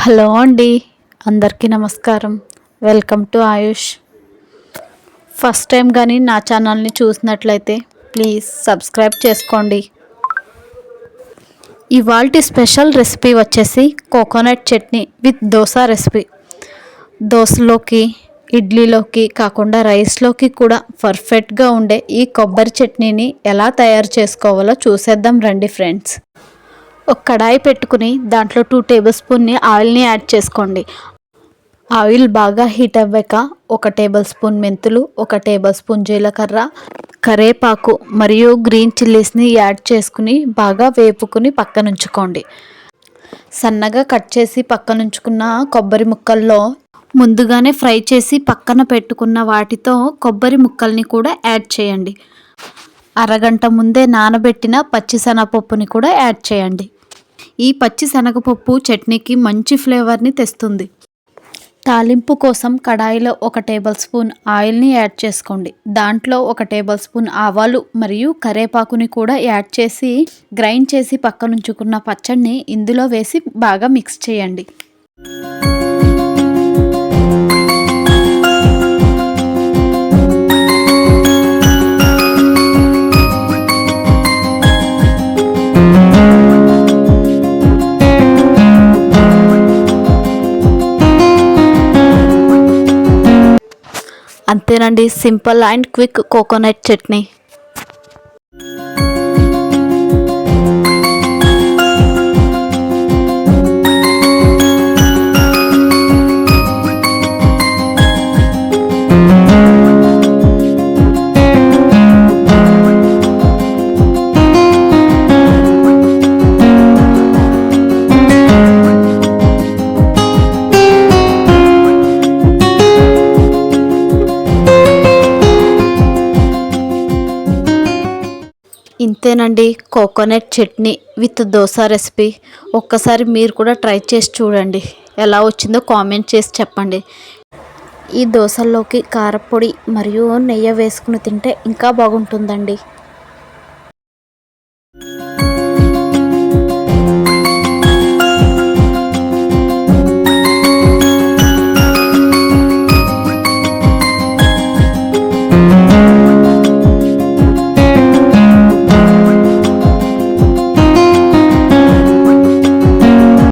Hello అండి, అందరికీ నమస్కారం. Welcome to Ayush. First time కానీ నా ఛానల్ని చూసినట్లయితే ప్లీజ్ సబ్స్క్రైబ్ చేసుకోండి. ఇవాల్టి స్పెషల్ రెసిపీ వచ్చేసి coconut chutney with dosa recipe. దోశలోకి, ఇడ్లీలోకి కాకుండా రైస్లోకి కూడా పర్ఫెక్ట్గా ఉండే ఈ కొబ్బరి చట్నీని ఎలా తయారు చేసుకోవాలో చూసేద్దాం రండి ఫ్రెండ్స్. ఒక కడాయి పెట్టుకుని దాంట్లో 2 టేబుల్ స్పూన్ని ఆయిల్ని యాడ్ చేసుకోండి. ఆయిల్ బాగా హీట్ అవ్వాక 1 టేబుల్ స్పూన్ మెంతులు, 1 టేబుల్ స్పూన్ జీలకర్ర, కరివేపాకు మరియు గ్రీన్ చిల్లీస్ని యాడ్ చేసుకుని బాగా వేపుకుని పక్కనుంచుకోండి. సన్నగా కట్ చేసి పక్కనుంచుకున్న కొబ్బరి ముక్కల్లో ముందుగానే ఫ్రై చేసి పక్కన పెట్టుకున్న వాటితో కొబ్బరి ముక్కల్ని కూడా యాడ్ చేయండి. అరగంట ముందే నానబెట్టిన పచ్చిశనగపప్పుని కూడా యాడ్ చేయండి. ఈ పచ్చిశనగపప్పు చట్నీకి మంచి ఫ్లేవర్ని తెస్తుంది. తాలింపు కోసం కడాయిలో 1 టేబుల్ స్పూన్ ఆయిల్ని యాడ్ చేసుకోండి. దాంట్లో 1 టేబుల్ స్పూన్ ఆవాలు మరియు కరివేపాకుని కూడా యాడ్ చేసి గ్రైండ్ చేసి పక్కనుంచుకున్న పచ్చడిని ఇందులో వేసి బాగా మిక్స్ చేయండి. అంతేనండి, simple and quick coconut chutney. ఇంతేనండి, coconut chutney with dosa recipe. ఒక్కసారి మీరు కూడా ట్రై చేసి చూడండి. ఎలా వచ్చిందో కామెంట్ చేసి చెప్పండి. ఈ దోశల్లోకి కారపొడి మరియు నెయ్యి వేసుకుని తింటే ఇంకా బాగుంటుందండి.